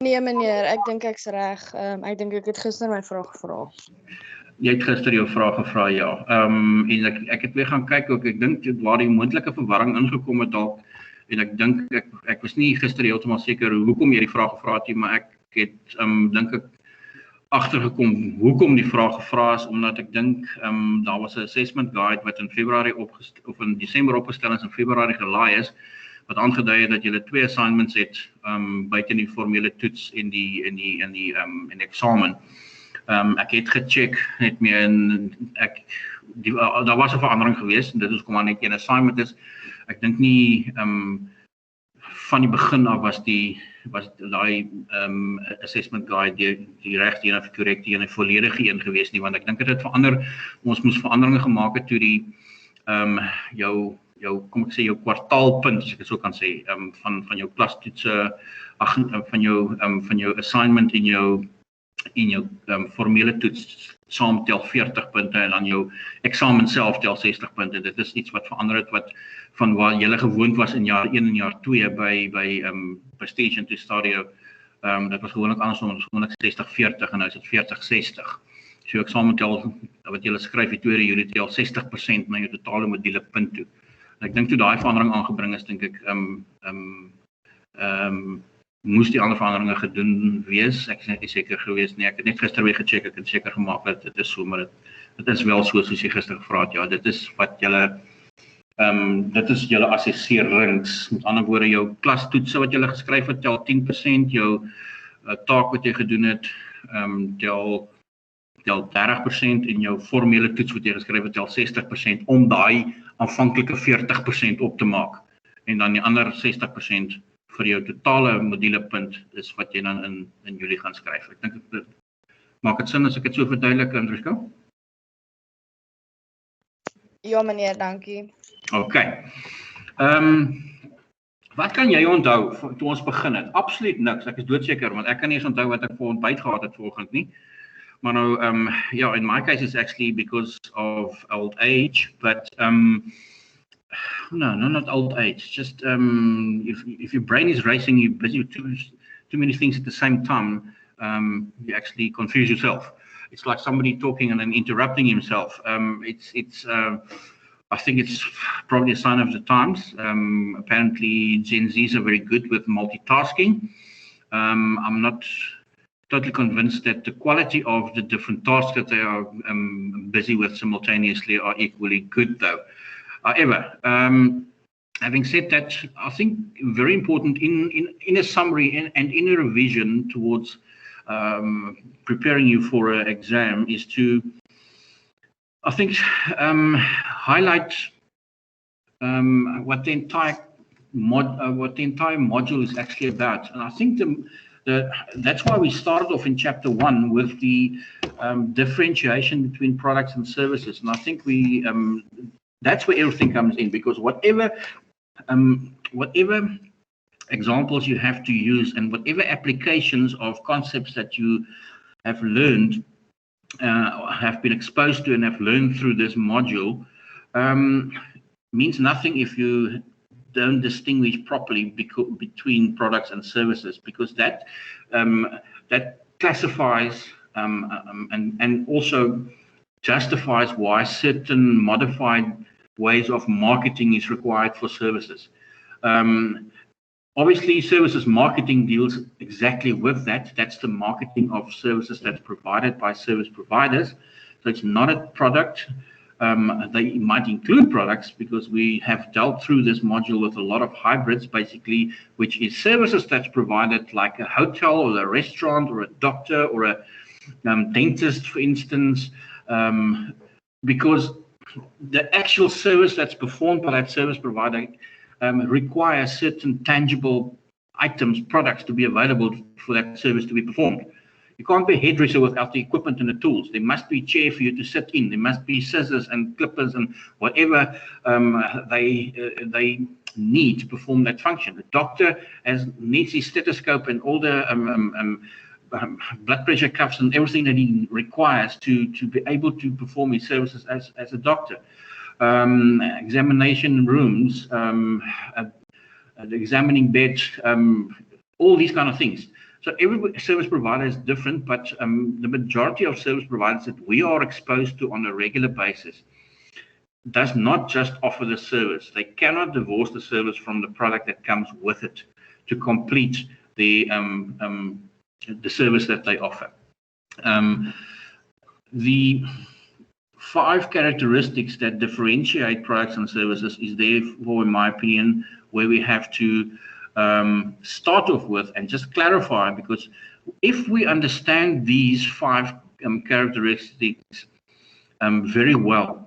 Nee meneer, ek dink ek's reg. Ek dink ek het gister my vraag gevra. Jy het gister jou vraag gevra, ja. En ek het weer gaan kyk ook, ek dink waar die moontlike verwarring ingekom het dalk, en ek dink, ek was nie gister heeltemal seker hoekom jy die vraag gevra het nie, maar ek het, dink ek, agtergekom hoekom die vraag gevra is, omdat ek dink, daar was 'n assessment guide wat in Februarie of in Desember opgestel is en in Februarie gelaai is, wat aangedui het dat jy 2 assignments het, buite die formele toets en die eksamen. Ek het gecheck, net meer daar was 'n verandering geweest, en dit is kom maar net een assignment is. Ek dink nie, van die begin af was daai assessment guide die regte een of korrekte een, 'n volledige een geweest nie, want ek dink dit het verander. Ons moes veranderinge gemaak het toe die kom ek sê jou kwartaalpunt, as ek dit so kan sê, van jou klastoetse, van jou assignment en jou formele toets saam tel 40 punte en dan jou eksamen self tel 60 punte. Dit is iets wat verander het, wat van waar jy gewoond was in jaar 1 en jaar 2 by Station to Stadio. Dit was gewoonlik andersom, dit was gewoonlik 60-40 en nou is dit 40-60. So jou eksamen tel, wat jy skryf die tweede Julie tel 60% na jou totale module punt toe. En ek dink toe daai verandering aangebring is, dink ek, moes die ander veranderinge gedoen wees. Ek is net nie seker gewees nie. Ek het net gister weer gecheck, ek het seker gemaak dat dit is so, maar dit is wel soos jy gister gevra het. Ja, dit is wat dit is julle assesserings. Met ander woorde, jou klastoetse wat jy geskryf het, tel 10%, jou taak wat jy gedoen het, tel 30% en jou formele toets wat jy geskryf het, tel 60% om daai aanvanklike 40% op te maak. En dan die ander 60% vir jou totale modulepunt is wat jy dan in Julie gaan skryf. Ek dink dit maak dit sin as ek dit so verduidelik, Andriska? Ja meneer, dankie. OK. Wat kan jy onthou toe ons begin het? Absoluut niks. Ek is doodseker, want ek kan nie eens onthou wat ek vir ontbyt gehad het vanoggend nie. Maar nou, yeah, in my case, it's actually because of old age, but no, not old age. Just if your brain is racing, you're busy with too many things at the same time, you actually confuse yourself. It's like somebody talking and then interrupting himself. I think it's probably a sign of the times. Apparently, Gen Zs are very good with multitasking. I'm not totally convinced that the quality of the different tasks that they are busy with simultaneously are equally good, though. However, having said that, I think very important in a summary and in a revision towards preparing you for an exam is to, I think, highlight what the entire module is actually about. And I think that's why we started off in chapter 1 with the differentiation between products and services. And I think that's where everything comes in, because whatever examples you have to use and whatever applications of concepts that you have learned, have been exposed to and have learned through this module, means nothing if you don't distinguish properly between products and services, because that classifies and also justifies why certain modified ways of marketing is required for services. Obviously, services marketing deals exactly with that. That's the marketing of services that's provided by service providers. So it's not a product. They might include products, because we have dealt through this module with a lot of hybrids, basically, which is services that's provided like a hotel or a restaurant or a doctor or a dentist, for instance, because the actual service that's performed by that service provider requires certain tangible items, products to be available for that service to be performed. You can't be a hairdresser without the equipment and the tools. There must be a chair for you to sit in. There must be scissors and clippers and whatever they need to perform that function. The doctor needs his stethoscope and all the blood pressure cuffs and everything that he requires to be able to perform his services as a doctor. Examination rooms, the examining beds, all these kind of things. So every service provider is different, but the majority of service providers that we are exposed to on a regular basis does not just offer the service. They cannot divorce the service from the product that comes with it to complete the service that they offer. The 5 characteristics that differentiate products and services is therefore, in my opinion, where we have to start off with and just clarify, because if we understand these 5 characteristics very well,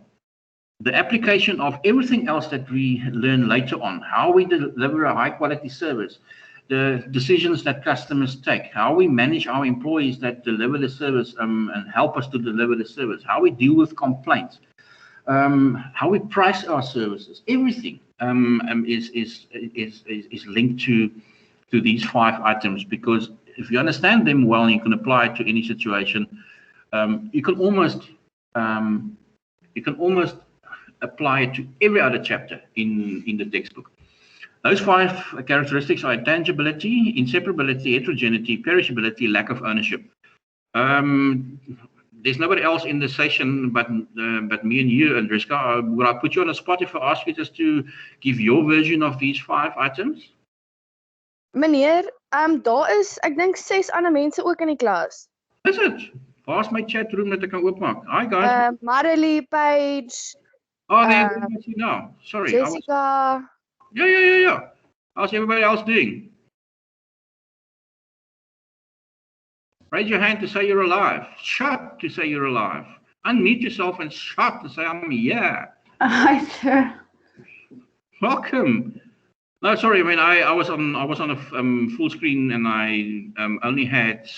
the application of everything else that we learn later on, how we deliver a high quality service, the decisions that customers take, how we manage our employees that deliver the service and help us to deliver the service, how we deal with complaints, how we price our services, everything is linked to these 5 items, because if you understand them well and you can apply it to any situation, you can almost apply it to every other chapter in the textbook. Those 5 characteristics are tangibility, inseparability, heterogeneity, perishability, lack of ownership. There's nobody else in the session but me and you, Andriska. Will I put you on a spot if I ask you just to give your version of these 5 items? Meneer, daar is, ek dink 6 ander mense ook in die klas. Is it? Waar's my chat room dat ek kan oopmaak? Hi guys. Marilee, Paige. Oh, they see now. Sorry. Jessica. Yeah. How's everybody else doing? Raise your hand to say you're alive. Shout to say you're alive. Unmute yourself and shout to say I'm here. Hi, sir. Welcome. No, sorry. I mean, I was on a full screen, and I only had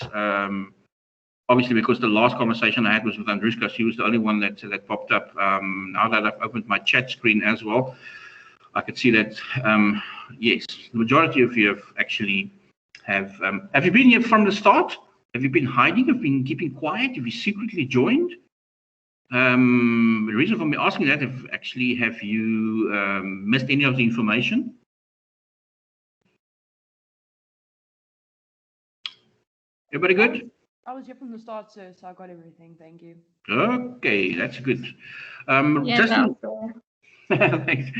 obviously because the last conversation I had was with Andrushka. She was the only one that popped up. Now that I've opened my chat screen as well, I could see that yes, the majority of you have actually have you been here from the start? Have you been hiding? Have you been keeping quiet? Have you secretly joined? The reason for me asking that, have you missed any of the information? Everybody good? I was here from the start, sir, so I got everything. Thank you. Okay, that's good. Thanks.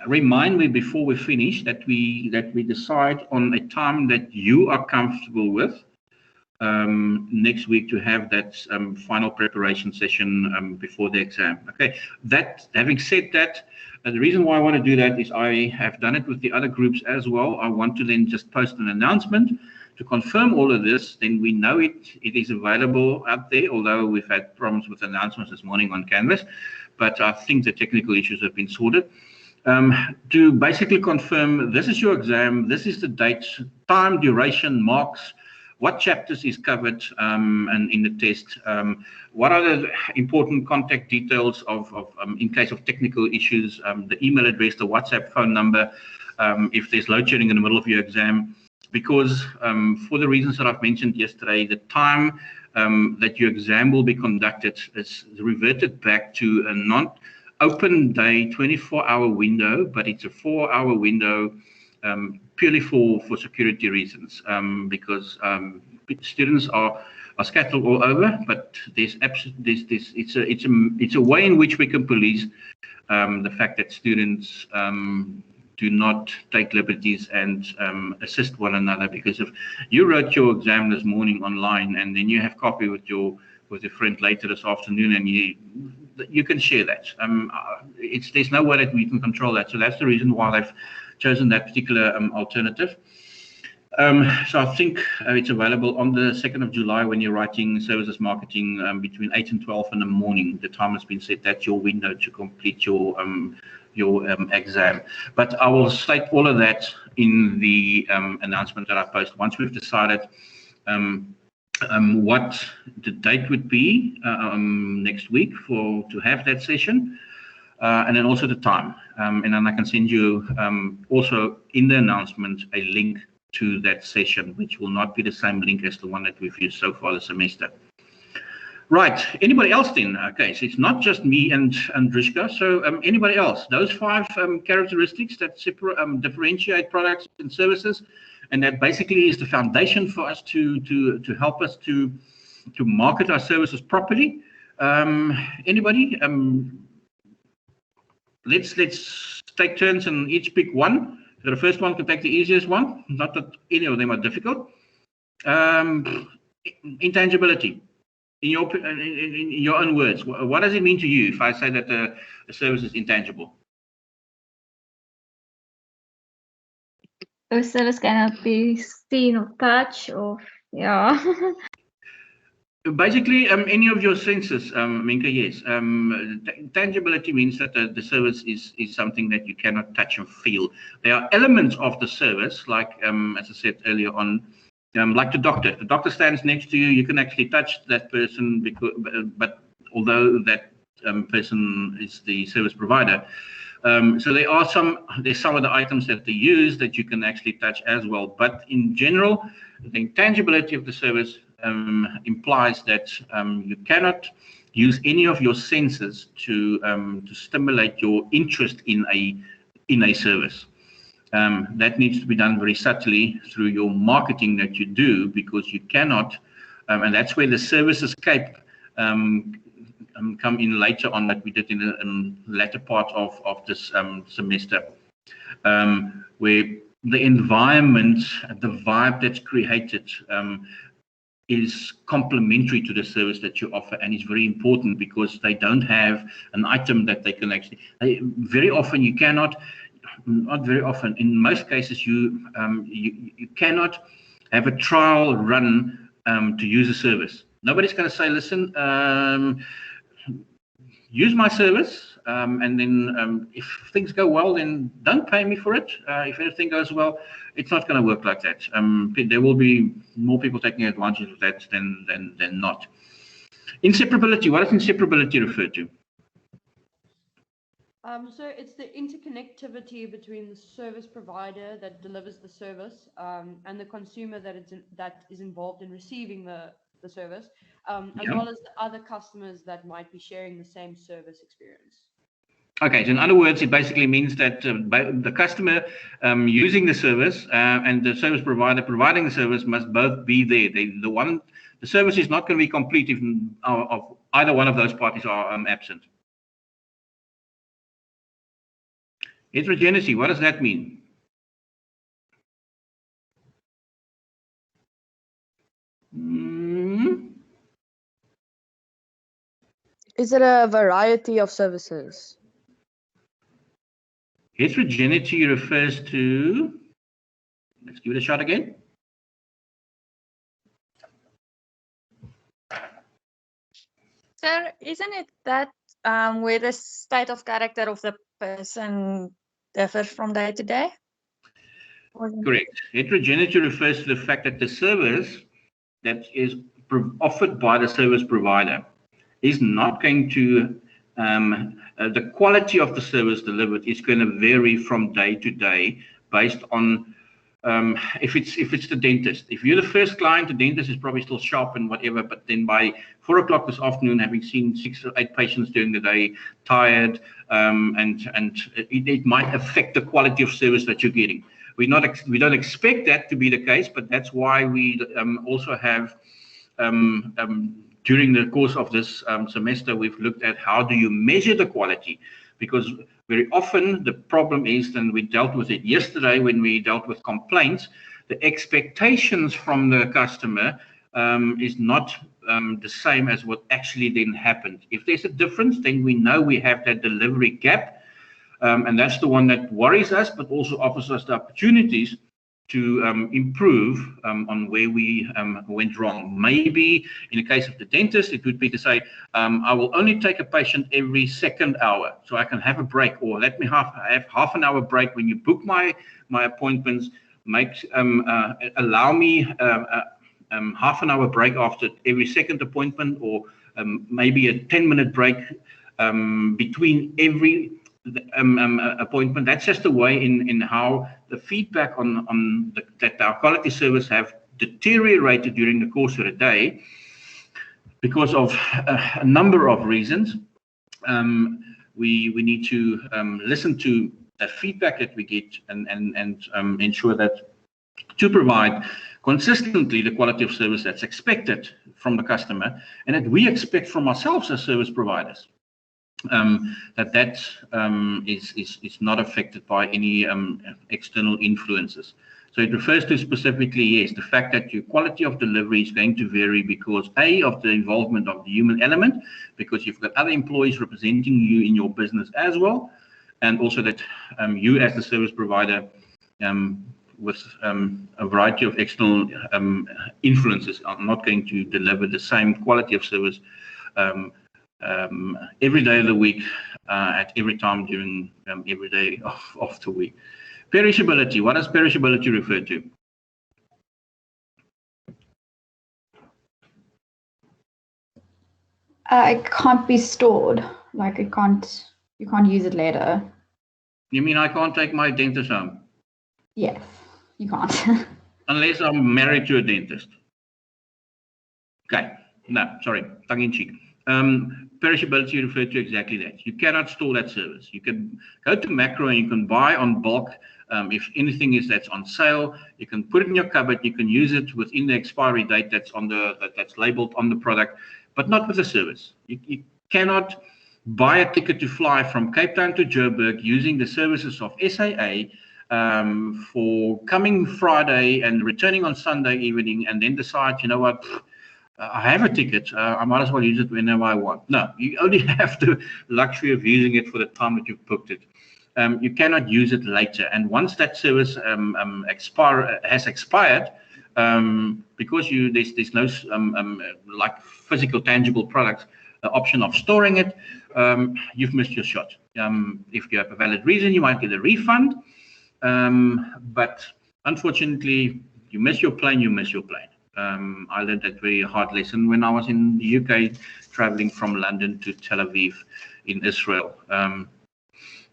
Remind me before we finish that we decide on a time that you are comfortable with next week to have that final preparation session before the exam. Okay. Having said that, the reason why I want to do that is I have done it with the other groups as well. I want to then just post an announcement to confirm all of this. Then we know it is available out there, although we've had problems with announcements this morning on Canvas, but I think the technical issues have been sorted. To basically confirm, this is your exam, this is the date, time, duration, marks, what chapters is covered and in the test, what are the important contact details of in case of technical issues, the email address, the WhatsApp phone number, if there's load shedding in the middle of your exam, because for the reasons that I've mentioned yesterday, the time that your exam will be conducted is reverted back to a non-open day 24-hour window, but it's a 4-hour window purely for security reasons, because students are scattered all over, but it's a way in which we can police the fact that students do not take liberties and assist one another. Because if you wrote your exam this morning online and then you have copy with your friend later this afternoon, and you can share that. There's no way that we can control that. So that's the reason why they've chosen that particular alternative. So I think it's available on the 2nd of July when you're writing services marketing between 8 and 12 in the morning. The time has been set. That's your window to complete your exam. But I will state all of that in the announcement that I post once we've decided what the date would be next week to have that session, and then also the time. And then I can send you also in the announcement a link to that session, which will not be the same link as the one that we've used so far this semester. Right. Anybody else then? Okay, so it's not just me and Drishka. So anybody else? Those 5 characteristics that differentiate products and services, and that basically is the foundation for us to help us to market our services properly. Anybody? Let's take turns and each pick one. So the first one can take the easiest one. Not that any of them are difficult. Intangibility. In your own words, what does it mean to you if I say that the service is intangible? A service cannot be seen or touched, or yeah. Basically, any of your senses, Minka, yes. Tangibility means that the service is something that you cannot touch and feel. There are elements of the service, like as I said earlier on, like the doctor. The doctor stands next to you. You can actually touch that person, but although that person is the service provider. So there's some of the items that they use that you can actually touch as well. But in general, the intangibility of the service implies that you cannot use any of your senses to stimulate your interest in a service. That needs to be done very subtly through your marketing that you do, because you cannot, and that's where the service escape come in later on, that we did in the latter part of this semester, where the environment, the vibe that's created is complementary to the service that you offer, and is very important, because they don't have an item that they can actually, very often you cannot, not very often, in most cases you cannot have a trial run to use a service. Nobody's going to say, listen, use my service, and then if things go well, then don't pay me for it. If everything goes well, it's not going to work like that. There will be more people taking advantage of that than not. Inseparability. What does inseparability refer to? So it's the interconnectivity between the service provider that delivers the service and the consumer that is involved in receiving the service, as well as the other customers that might be sharing the same service experience. Okay, so in other words, it basically means that the customer using the service and the service provider providing the service must both be there. The service is not going to be complete if either one of those parties are absent. Heterogeneity, what does that mean? Is it a variety of services? Heterogeneity refers to, let's give it a shot again. Sir, isn't it that where the state of character of the person differs from day to day? Correct. Heterogeneity refers to the fact that the service that is offered by the service provider is not going to, the quality of the service delivered is going to vary from day to day based on if it's the dentist. If you're the first client, the dentist is probably still sharp and whatever, but then by 4 o'clock this afternoon, having seen 6 or 8 patients during the day, tired, and it might affect the quality of service that you're getting. We don't expect that to be the case, but that's why we also have during the course of this semester, we've looked at how do you measure the quality, because very often the problem is, and we dealt with it yesterday when we dealt with complaints, the expectations from the customer is not the same as what actually then happened. If there's a difference, then we know we have that delivery gap, and that's the one that worries us, but also offers us the opportunities to improve on where we went wrong. Maybe in the case of the dentist, it would be to say, I will only take a patient every second hour, so I can have a break, or let me have half an hour break when you book my appointments. Allow me half an hour break after every second appointment, or maybe a 10-minute break between every appointment. That's just a way in how the feedback that our quality service have deteriorated during the course of the day. because of a number of reasons. We need to listen to the feedback that we get and ensure that to provide consistently the quality of service that's expected from the customer and that we expect from ourselves as service providers. That is not affected by any external influences. So it refers to specifically, yes, the fact that your quality of delivery is going to vary because A, of the involvement of the human element, because you've got other employees representing you in your business as well, and also that you as the service provider with a variety of external influences are not going to deliver the same quality of service every day of the week, at every time during every day of the week. Perishability. What does perishability refer to? It can't be stored. Like you can't use it later. You mean I can't take my dentist home? Yes, you can't. Unless I'm married to a dentist. Okay. No, sorry, tongue in cheek. Perishability refers to exactly that. You cannot store that service. You can go to Macro and you can buy on bulk. If anything that's on sale, you can put it in your cupboard. You can use it within the expiry date that's on that's labeled on the product, but not with the service. You cannot buy a ticket to fly from Cape Town to Joburg using the services of SAA for coming Friday and returning on Sunday evening, and then decide, you know what, I have a ticket, I might as well use it whenever I want. No, you only have the luxury of using it for the time that you've booked it. You cannot use it later. And once that service has expired, because there's no like physical tangible product option of storing it, you've missed your shot. If you have a valid reason, you might get a refund. But unfortunately, you miss your plane, you miss your plane. I learned that very hard lesson when I was in the UK, traveling from London to Tel Aviv in Israel.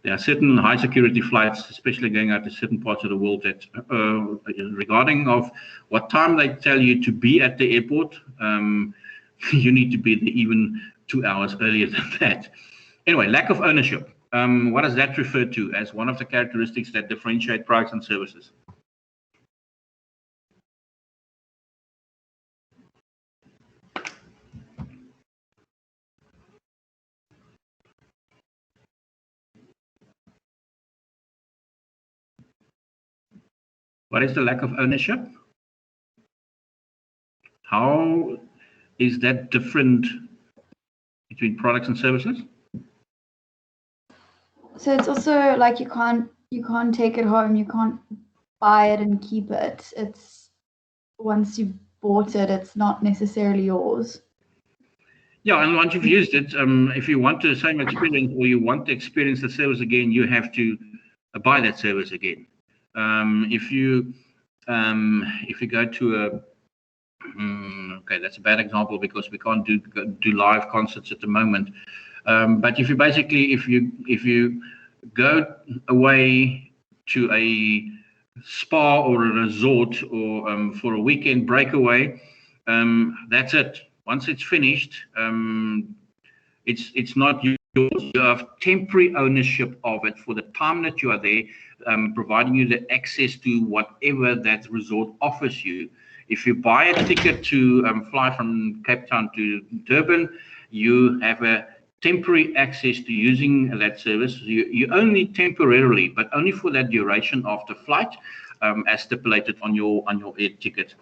There are certain high security flights, especially going out to certain parts of the world, that regarding of what time they tell you to be at the airport, you need to be there even 2 hours earlier than that. Anyway, lack of ownership. What does that refer to as one of the characteristics that differentiate products and services? What is the lack of ownership? How is that different between products and services? So it's also like you can't take it home, you can't buy it and keep it. It's once you've bought it, it's not necessarily yours. Yeah, and once you've used it, if you want the same experience or you want to experience the service again, you have to buy that service again. If you go to a okay, that's a bad example because we can't do live concerts at the moment. But if you go away to a spa or a resort or for a weekend breakaway, that's it. Once it's finished, it's not yours. You have temporary ownership of it for the time that you are there, providing you the access to whatever that resort offers you. If you buy a ticket to fly from Cape Town to Durban, you have a temporary access to using that service. You only temporarily, but only for that duration of the flight, as stipulated on your air ticket.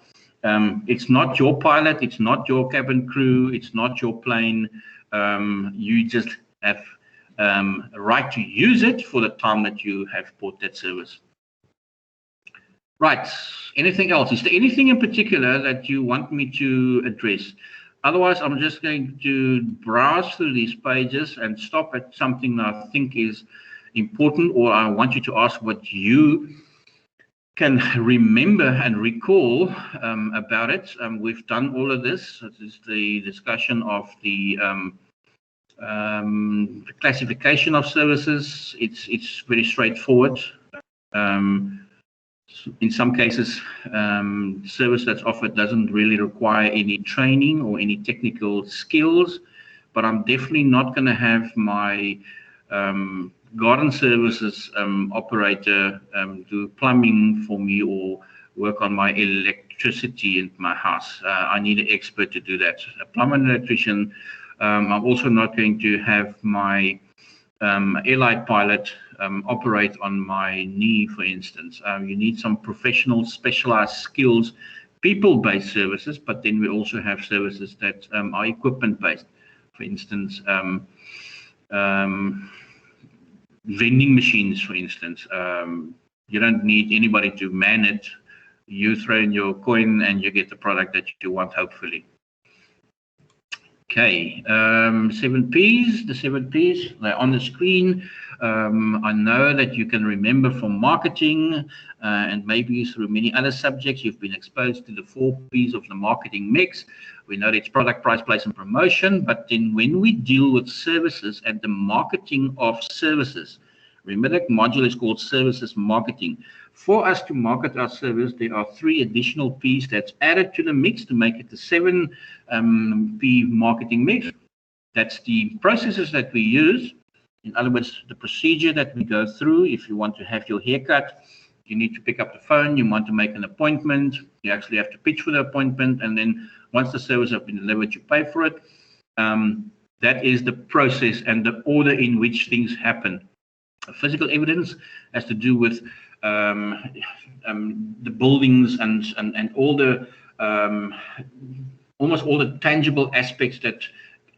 It's not your pilot, it's not your cabin crew, it's not your plane. You just have a right to use it for the time that you have bought that service. Right, anything else? Is there anything in particular that you want me to address? Otherwise, I'm just going to browse through these pages and stop at something that I think is important, or I want you to ask what you can remember and recall about it. We've done all of this. This is the discussion of the classification of services. It's very straightforward. In some cases, service that's offered doesn't really require any training or any technical skills, but I'm definitely not going to have my garden services operator do plumbing for me or work on my electricity in my house. I need an expert to do that. A plumber and electrician. I'm also not going to have my airline pilot operate on my knee, for instance. You need some professional, specialized skills, people-based services, but then we also have services that are equipment-based. For instance, vending machines, for instance. You don't need anybody to man it. You throw in your coin and you get the product that you want, hopefully. Okay, 7 Ps, the 7 Ps, they're on the screen. I know that you can remember from marketing and maybe through many other subjects, you've been exposed to the 4 Ps of the marketing mix. We know it's product, price, place, and promotion. But then when we deal with services and the marketing of services, remember that module is called services marketing. For us to market our service, there are 3 additional Ps that's added to the mix to make it the 7 P marketing mix. That's the processes that we use. In other words, the procedure that we go through. If you want to have your hair cut, you need to pick up the phone, you want to make an appointment, you actually have to pitch for the appointment, and then once the service has been delivered, you pay for it. That is the process and the order in which things happen. Physical evidence has to do with the buildings and all the almost all the tangible aspects that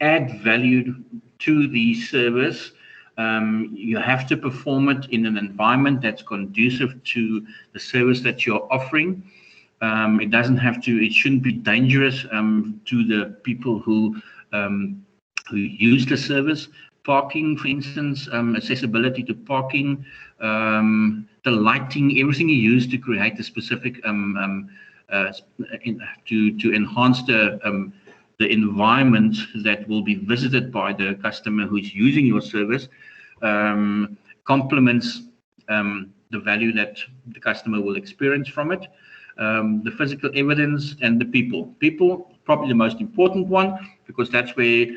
add value to the service. You have to perform it in an environment that's conducive to the service that you're offering. It doesn't have to, it shouldn't be dangerous to the people who use the service. Parking, for instance, accessibility to parking, the lighting, everything you use to create a specific, to enhance the environment that will be visited by the customer who's using your service, complements the value that the customer will experience from it. The physical evidence and the people. People, probably the most important one, because that's where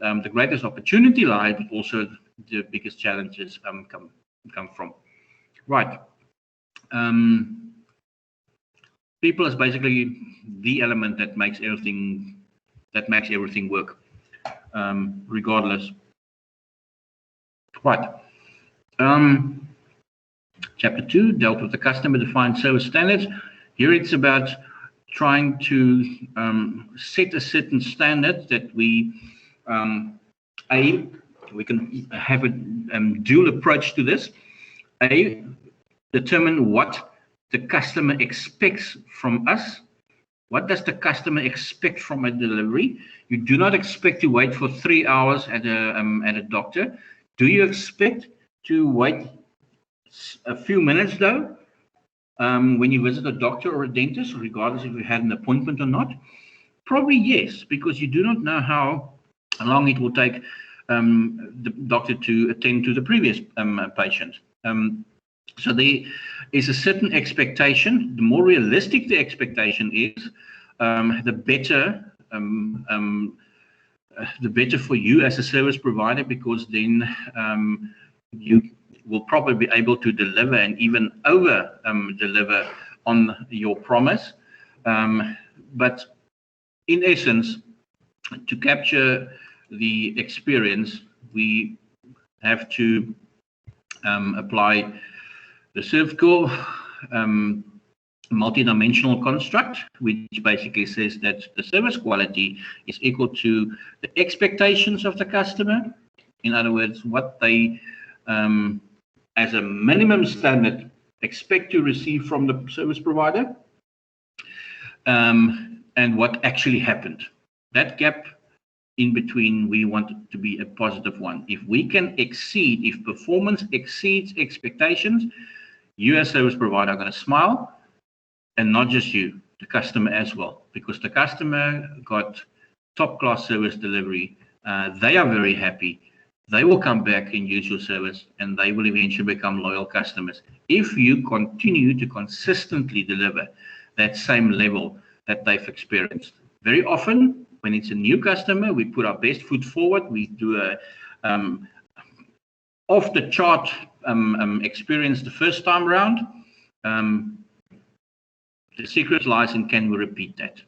the greatest opportunity lies, but also the biggest challenges come from. Right. People is basically the element that makes everything work, regardless. Right. Chapter 2 dealt with the customer-defined service standards. Here it's about trying to set a certain standard that we can have a dual approach to this. Determine what the customer expects from us. What does the customer expect from a delivery? You do not expect to wait for 3 hours at a doctor. Do you expect to wait a few minutes though when you visit a doctor or a dentist, regardless if you had an appointment or not? Probably yes, because you do not know how long it will take the doctor to attend to the previous patient. So there is a certain expectation. The more realistic the expectation is, the better for you as a service provider, because then you will probably be able to deliver and even over deliver on your promise. But in essence, to capture the experience, we have to apply the cervical multidimensional construct, which basically says that the service quality is equal to the expectations of the customer. In other words, what they, as a minimum standard, expect to receive from the service provider, and what actually happened. That gap in between, we want it to be a positive one. If we can exceed, if performance exceeds expectations, you as service provider are going to smile, and not just you, the customer as well, because the customer got top class service delivery. They are very happy, they will come back and use your service, and they will eventually become loyal customers if you continue to consistently deliver that same level that they've experienced. Very often, when it's a new customer, we put our best foot forward. We do a off-the-chart experience the first time around. The secret lies in, can we repeat that?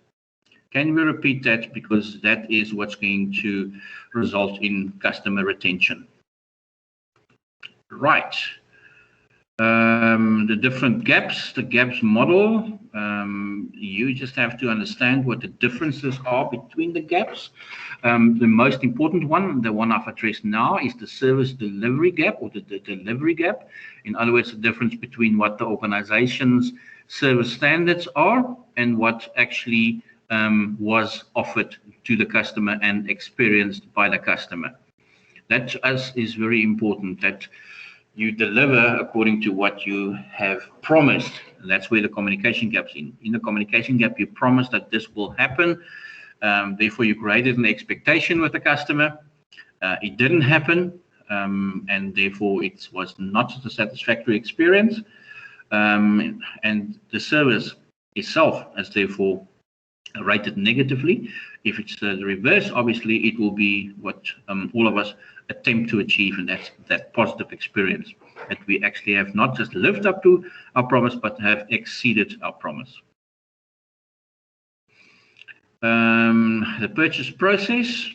Can we repeat that? Because that is what's going to result in customer retention. Right. The different gaps, the gaps model, you just have to understand what the differences are between the gaps. The most important one, the one I've addressed now, is the service delivery gap, or the delivery gap. In other words, the difference between what the organization's service standards are and what actually was offered to the customer and experienced by the customer. That is very important, that you deliver according to what you have promised. And that's where the communication gap's in. In the communication gap, you promise that this will happen. Therefore, you created an expectation with the customer. It didn't happen, and therefore it was not a satisfactory experience. And the service itself is therefore rated negatively. If it's the reverse, obviously it will be what all of us attempt to achieve, and that's that positive experience, that we actually have not just lived up to our promise, but have exceeded our promise. The purchase process.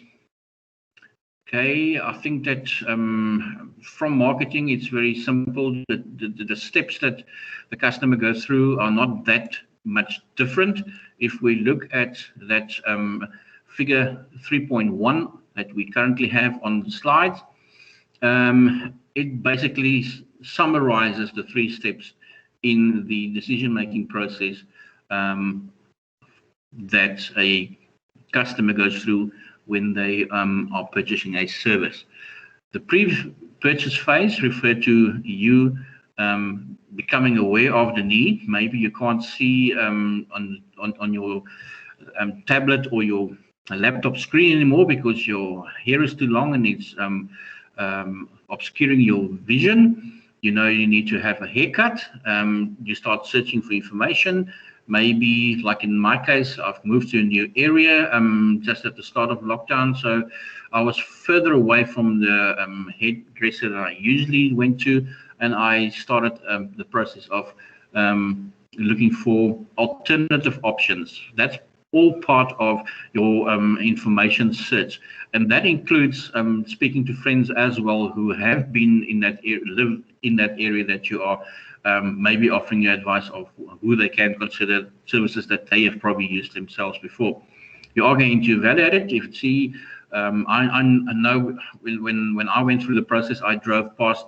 Okay, I think that from marketing, it's very simple. The steps that the customer goes through are not that much different. If we look at that figure 3.1 that we currently have on the slides, it basically summarizes the 3 steps in the decision-making process that a customer goes through when they are purchasing a service. The pre-purchase phase referred to you becoming aware of the need. Maybe you can't see on your tablet or your laptop screen anymore because your hair is too long and it's obscuring your vision. You know you need to have a haircut. You start searching for information. Maybe, like in my case, I've moved to a new area just at the start of lockdown, so I was further away from the hairdresser that I usually went to, and I started the process of looking for alternative options. That's all part of your information search, and that includes speaking to friends as well who have been in that live in that area that you are. Maybe offering you advice of who they can consider services that they have probably used themselves before. You are going to evaluate it. If you see, I know when I went through the process, I drove past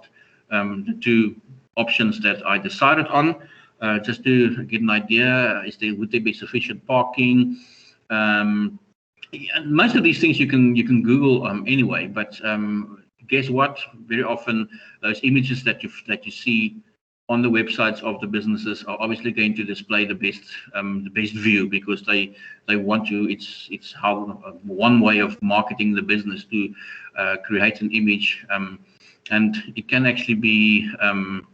the 2 options that I decided on, just to get an idea. Would there be sufficient parking? Most of these things you can Google anyway. But guess what? Very often those images that you see on the websites of the businesses are obviously going to display the best view, because they want to. It's how one way of marketing the business, to create an image, and it can actually be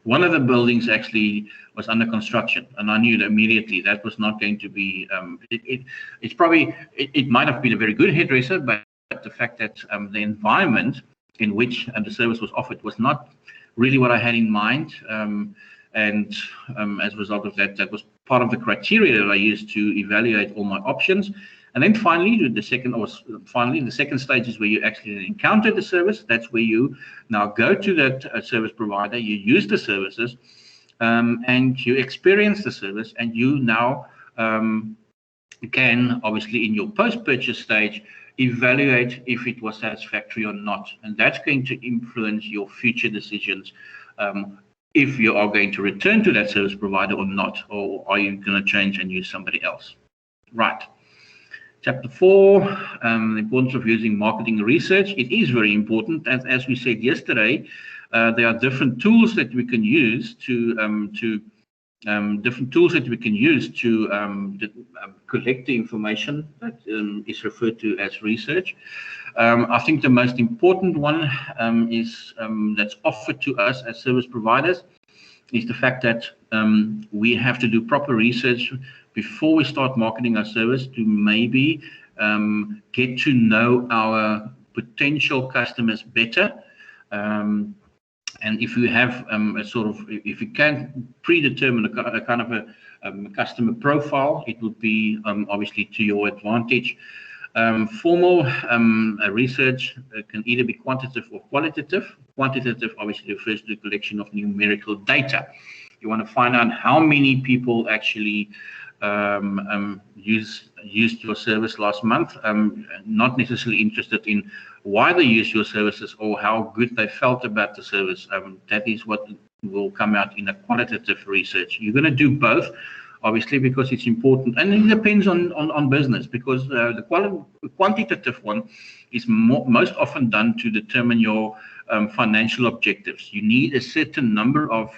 one of the buildings actually was under construction, and I knew that immediately that was not going to be. It might have been a very good hairdresser, but the fact that the environment in which the service was offered was not really what I had in mind, and as a result of that, that was part of the criteria that I used to evaluate all my options. And then finally, the second stage is where you actually encounter the service. That's where you now go to that service provider, you use the services, and you experience the service, and you now can, obviously in your post-purchase stage, evaluate if it was satisfactory or not, and that's going to influence your future decisions, if you are going to return to that service provider or not, or are you going to change and use somebody else. Right. Chapter 4, the importance of using marketing research. It is very important, as we said yesterday. There are different tools that we can use to different tools that we can use to collect the information that is referred to as research. I think the most important one is that's offered to us as service providers is the fact that we have to do proper research before we start marketing our service to maybe get to know our potential customers better. And if you have a sort of, if you can predetermine a kind of a customer profile, it would be obviously to your advantage. Formal research can either be quantitative or qualitative. Quantitative obviously refers to the collection of numerical data. You want to find out how many people actually used your service last month, not necessarily interested in why they use your services or how good they felt about the service. That is what will come out in a qualitative research. You're going to do both, obviously, because it's important, and it depends on business, because the quantitative one is most often done to determine your financial objectives. You need a certain number of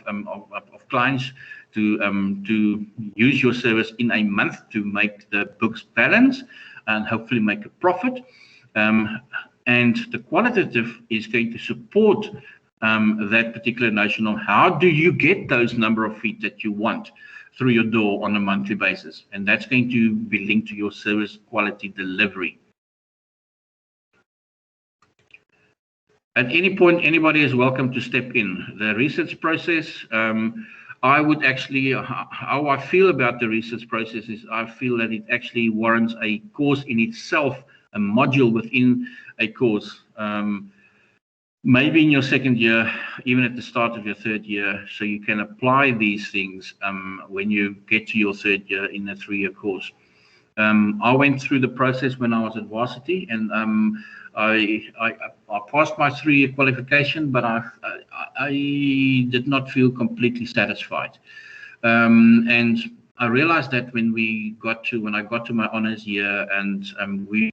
clients to use your service in a month to make the books balance and hopefully make a profit. And the qualitative is going to support that particular notion of how do you get those number of feet that you want through your door on a monthly basis. And that's going to be linked to your service quality delivery. At any point, anybody is welcome to step in. The research process, I would actually, how I feel about the research process is I feel that it actually warrants a course in itself, a module within a course. Maybe in your second year, even at the start of your third year, so you can apply these things when you get to your third year in a 3-year course. I went through the process when I was at varsity, and I passed my 3-year qualification, but I did not feel completely satisfied. And I realized that when I got to my honors year, and we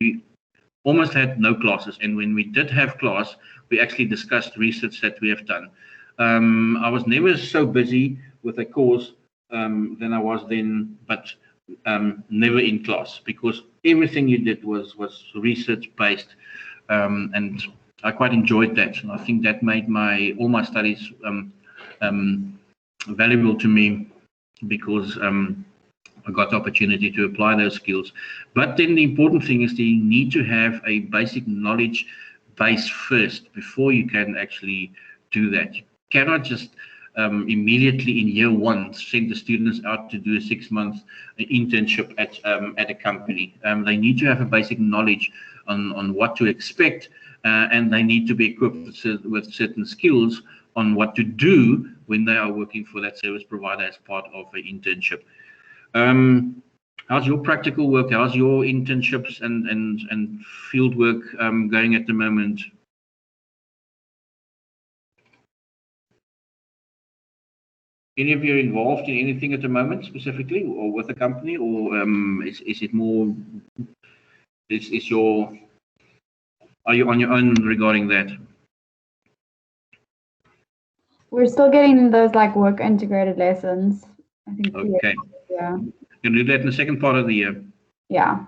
almost had no classes, and when we did have class, we actually discussed research that we have done. I was never so busy with a course than I was then, but never in class, because everything you did was research based, and I quite enjoyed that. And I think that made all my studies valuable to me, because I got the opportunity to apply those skills. But then the important thing is that you need to have a basic knowledge base first before you can actually do that. You cannot just immediately in year 1 send the students out to do a 6-month internship at a company. They need to have a basic knowledge on what to expect, and they need to be equipped with certain skills on what to do when they are working for that service provider as part of an internship. How's your practical work? How's your internships and field work going at the moment? Any of you involved in anything at the moment specifically, or with the company, or is it more? Are you on your own regarding that? We're still getting those like work integrated lessons. I think. Okay. Yeah. You'll do that in the second part of the year. Yeah.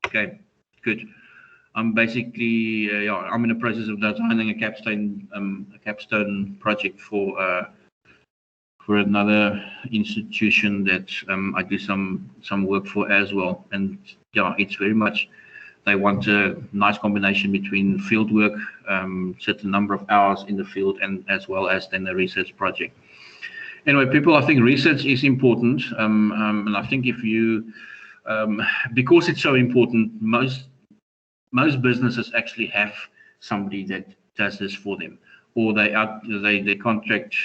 Okay. Good. I'm basically I'm in the process of designing a capstone project for another institution that I do some work for as well. And yeah, it's very much, they want a nice combination between field work, certain number of hours in the field, and as well as then a research project. Anyway, people, I think research is important, and I think if you, because it's so important, most businesses actually have somebody that does this for them, or they contract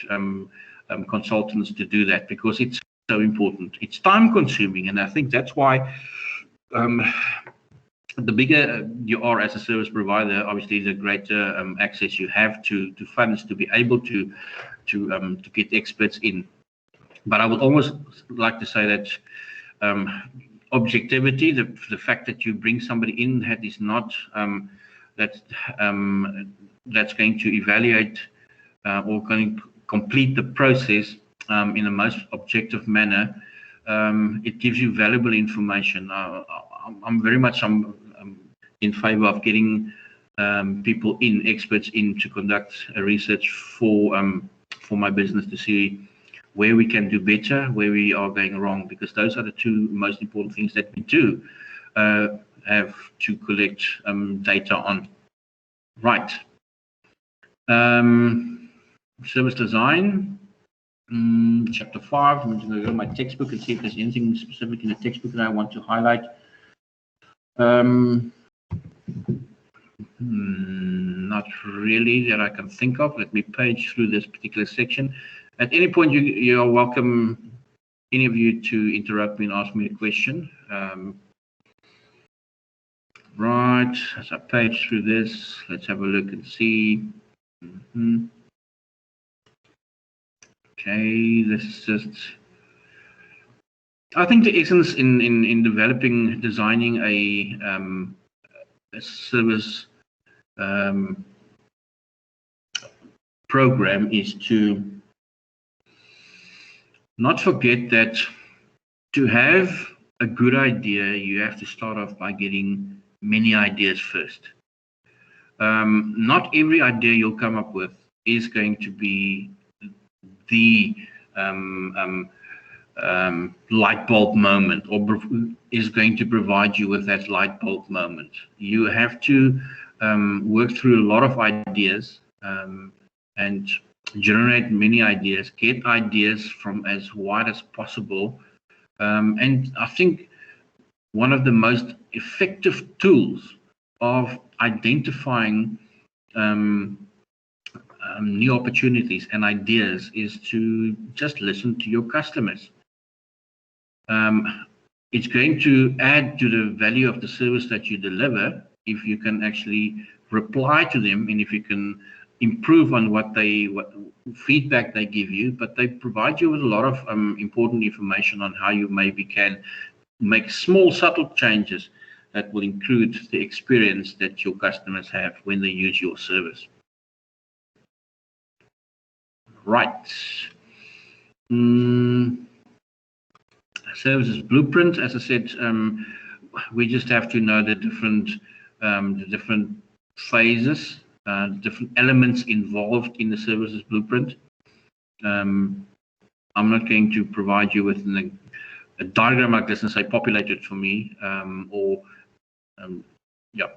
consultants to do that, because it's so important. It's time consuming, and I think that's why the bigger you are as a service provider, obviously the greater access you have to funds to be able to get experts in. But I would almost like to say that objectivity, the fact that you bring somebody in that is not that's going to evaluate or going to complete the process, in the most objective manner, it gives you valuable information. I'm very much in favor of getting people in, experts in, to conduct a research for my business to see where we can do better, where we are going wrong, because those are the two most important things that we do have to collect data on. Right. Service design, chapter 5. I'm going to go to my textbook and see if there's anything specific in the textbook that I want to highlight. Not really that I can think of. Let me page through this particular section. At any point, you are welcome, any of you, to interrupt me and ask me a question. Right, as I page through this, let's have a look and see. Okay, this is just, I think the essence in developing, designing a service program is to not forget that to have a good idea, you have to start off by getting many ideas first. Not every idea you'll come up with is going to be the light bulb moment, or is going to provide you with that light bulb moment. You have to work through a lot of ideas and generate many ideas, get ideas from as wide as possible. And I think one of the most effective tools of identifying new opportunities and ideas is to just listen to your customers. It's going to add to the value of the service that you deliver if you can actually reply to them, and if you can improve on what feedback they give you. But they provide you with a lot of important information on how you maybe can make small subtle changes that will include the experience that your customers have when they use your service. Right. Services blueprint, as I said, we just have to know the different phases, different elements involved in the services blueprint. I'm not going to provide you with a diagram like this and say populate it for me, yeah.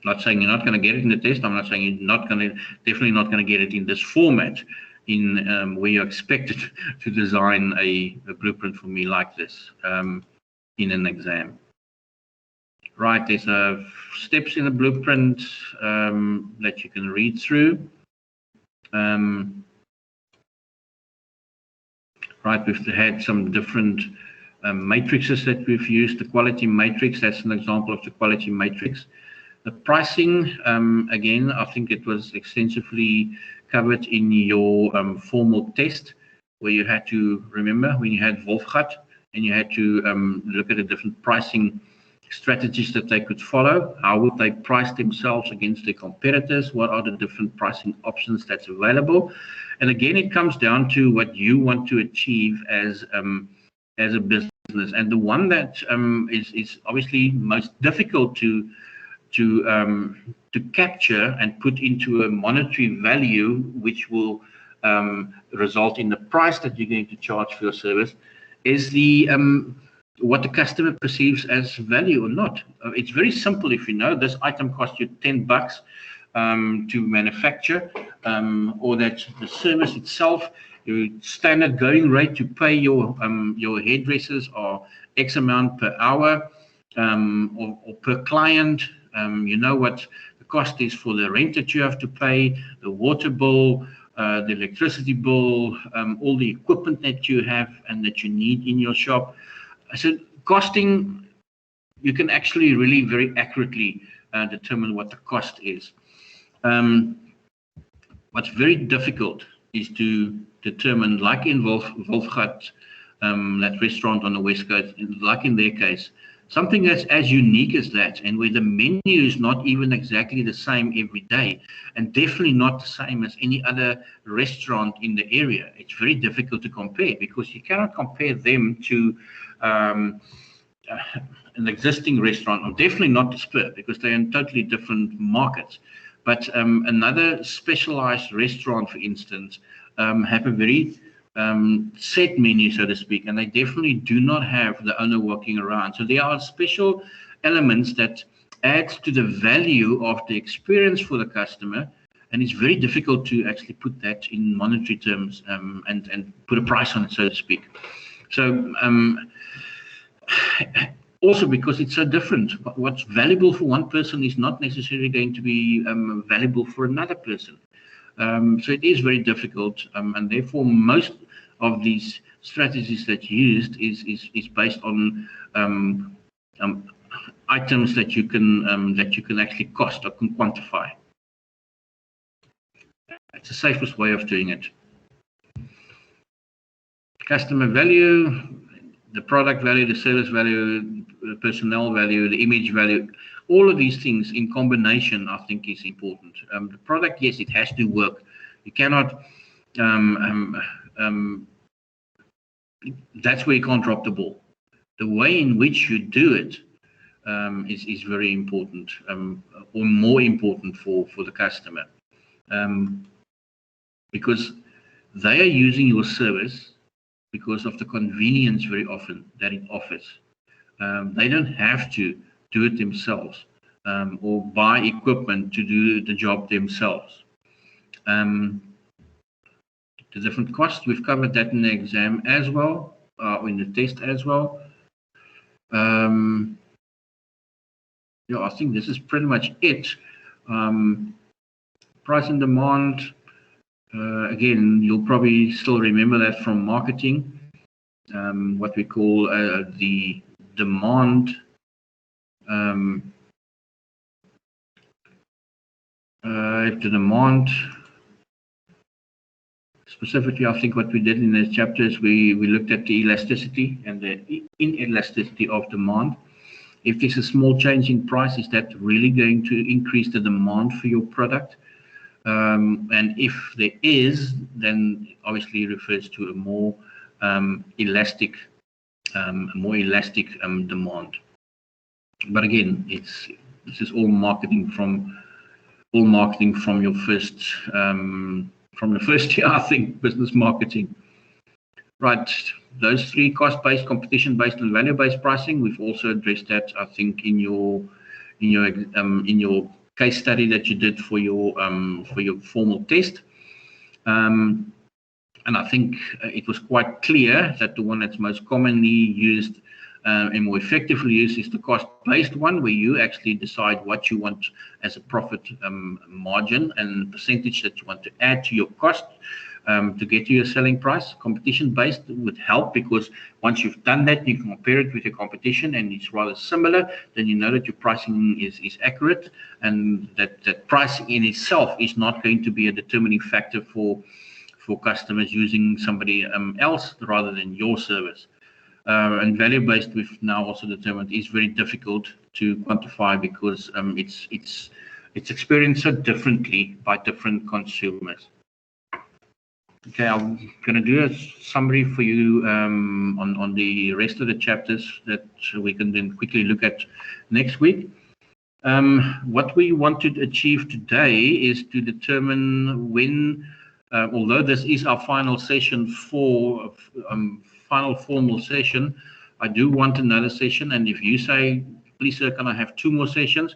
Not saying you're not going to get it in the test. I'm not saying you're not going to, definitely not going to get it in this format, in where you're expected to design a blueprint for me like this in an exam. Right, there's steps in the blueprint that you can read through. Right, we've had some different matrices that we've used. The quality matrix, that's an example of the quality matrix. The pricing, again, I think it was extensively covered in your formal test, where you had to remember when you had Wolfgat, and you had to look at the different pricing strategies that they could follow. How would they price themselves against their competitors? What are the different pricing options that's available? And again, it comes down to what you want to achieve as a business. And the one that is obviously most difficult to capture and put into a monetary value, which will result in the price that you're going to charge for your service, is the what the customer perceives as value or not. It's very simple. If you know this item costs you $10 to manufacture, or that the service itself, your standard going rate to pay your hairdressers are X amount per hour, or per client. You know what the cost is for the rent that you have to pay, the water bill, the electricity bill, all the equipment that you have and that you need in your shop. So costing, you can actually really very accurately determine what the cost is. What's very difficult is to determine, like in Wolfgat, that restaurant on the West Coast, like in their case, Something that's as unique as that, and where the menu is not even exactly the same every day, and definitely not the same as any other restaurant in the area. It's very difficult to compare, because you cannot compare them to an existing restaurant, or definitely not to Spur, because they're in totally different markets. But another specialized restaurant, for instance, have a very set menu, so to speak, and they definitely do not have the owner walking around. So there are special elements that adds to the value of the experience for the customer, and it's very difficult to actually put that in monetary terms and put a price on it, so to speak. So also because it's so different, what's valuable for one person is not necessarily going to be valuable for another person. So it is very difficult, and therefore most of these strategies that you used is based on items that you can actually cost or can quantify. It's the safest way of doing it. Customer value, the product value, the service value, the personnel value, the image value, all of these things in combination, I think, is important. The product, yes, it has to work. You cannot, that's where you can't drop the ball. The way in which you do it is very important, or more important for the customer, because they are using your service because of the convenience very often that it offers. They don't have to do it themselves or buy equipment to do the job themselves. The different costs, we've covered that in the exam as well, or in the test as well. Yeah, I think this is pretty much it. Price and demand. Again, you'll probably still remember that from marketing, what we call the demand. The demand, specifically, I think what we did in this chapter is we looked at the elasticity and the inelasticity of demand. If there's a small change in price, is that really going to increase the demand for your product? And if there is, then obviously it refers to a more elastic demand. But again, this is all marketing from your first year, I think, business marketing. Right, those three: cost-based, competition-based, and value-based pricing. We've also addressed that, I think, in your case study that you did for your formal test. And I think it was quite clear that the one that's most commonly used and more effectively used is the cost-based one, where you actually decide what you want as a profit margin and percentage that you want to add to your cost to get to your selling price. Competition-based would help, because once you've done that, you can compare it with your competition and it's rather similar, then you know that your pricing is accurate, and that pricing in itself is not going to be a determining factor for customers using somebody else rather than your service. And value-based, we've now also determined, is very difficult to quantify, because it's experienced so differently by different consumers. Okay, I'm going to do a summary for you on the rest of the chapters that we can then quickly look at next week. What we want to achieve today is to determine when, although this is our final session final formal session, I do want another session. And if you say, please sir, can I have 2 more sessions?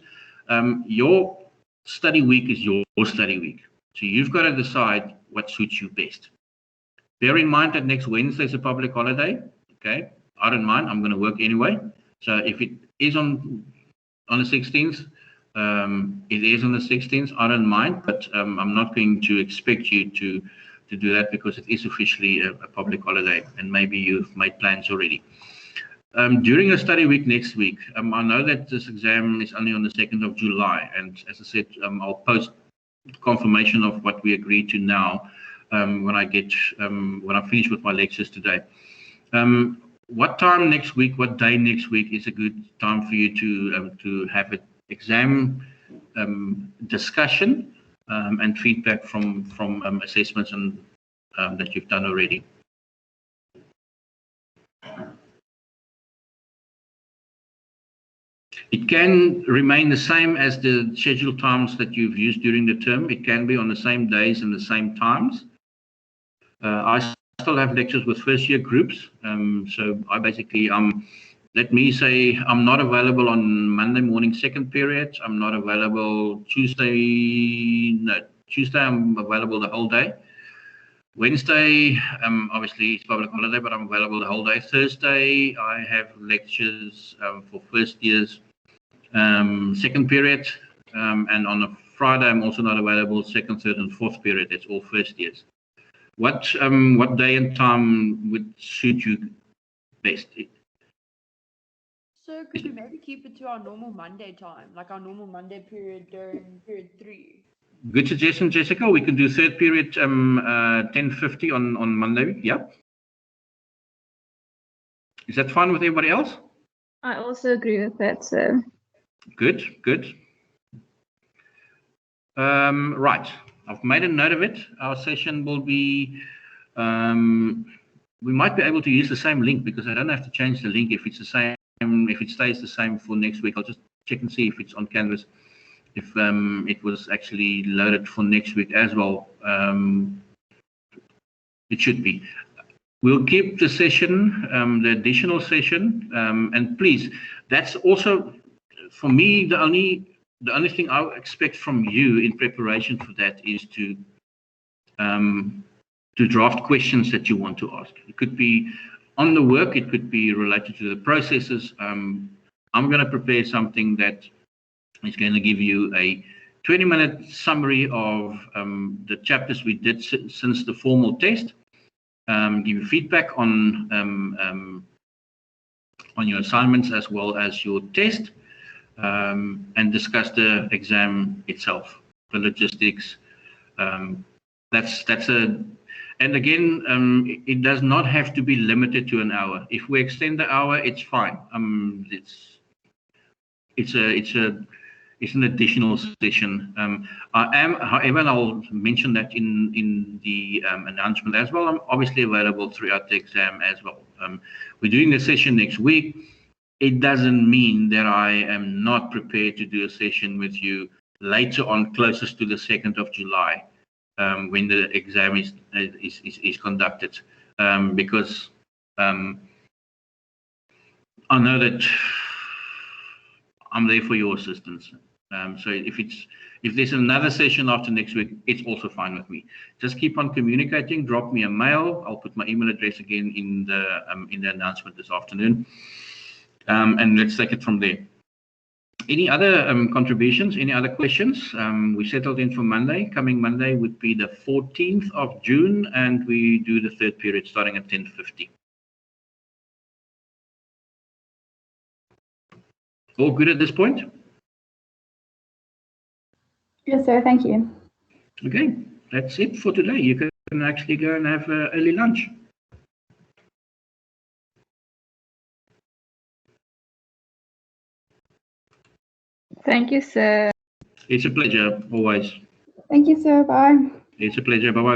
Your study week is your study week. So you've got to decide what suits you best. Bear in mind that next Wednesday is a public holiday. Okay, I don't mind. I'm going to work anyway. So if it is on the 16th, it is on the 16th. I don't mind, but I'm not going to expect you to do that, because it is officially a public holiday, and maybe you've made plans already. During a study week next week, I know that this exam is only on the 2nd of July, and as I said, I'll post confirmation of what we agreed to now when I finish with my lectures today. what time next week, what day next week is a good time for you to have an exam discussion and feedback from assessments and that you've done already? It can remain the same as the scheduled times that you've used during the term. It can be on the same days and the same times. I still have lectures with first year groups. So I basically, let me say I'm not available on Monday morning second period. I'm not available Tuesday. No, Tuesday I'm available the whole day. Wednesday, obviously it's public holiday, but I'm available the whole day. Thursday, I have lectures for first years second period, and on a Friday I'm also not available second, third, and fourth period. It's all first years. What day and time would suit you best? So could we maybe keep it to our normal Monday time, like our normal Monday period during period 3? Good suggestion, Jessica. We can do third period 10:50 on Monday. Yeah. Is that fine with everybody else? I also agree with that, sir. Good, good. Right. I've made a note of it. Our session will be, we might be able to use the same link because I don't have to change the link if it's the same, if it stays the same for next week. I'll just check and see if it's on Canvas, if it was actually loaded for next week as well. It should be. We'll keep the session, the additional session, and please, that's also, for me, the only thing I expect from you in preparation for that is to draft questions that you want to ask. It could be on the work, it could be related to the processes. I'm going to prepare something that is going to give you a 20-minute summary of the chapters we did since the formal test, give you feedback on your assignments as well as your test, and discuss the exam itself, the logistics. And again, it does not have to be limited to an hour. If we extend the hour, it's fine. It's an additional session. However, and I'll mention that in the announcement as well. I'm obviously available throughout the exam as well. We're doing the session next week. It doesn't mean that I am not prepared to do a session with you later on, closest to the 2nd of July, when the exam is conducted, because I know that I'm there for your assistance. So if there's another session after next week, it's also fine with me. Just keep on communicating. Drop me a mail. I'll put my email address again in the announcement this afternoon, and let's take it from there. Any other contributions? Any other questions? We settled in for Monday. Coming Monday would be the 14th of June, and we do the third period starting at 10:50. All good at this point? Yes, sir. Thank you. Okay, that's it for today. You can actually go and have early lunch. Thank you, sir. It's a pleasure, always. Thank you, sir. Bye. It's a pleasure. Bye-bye.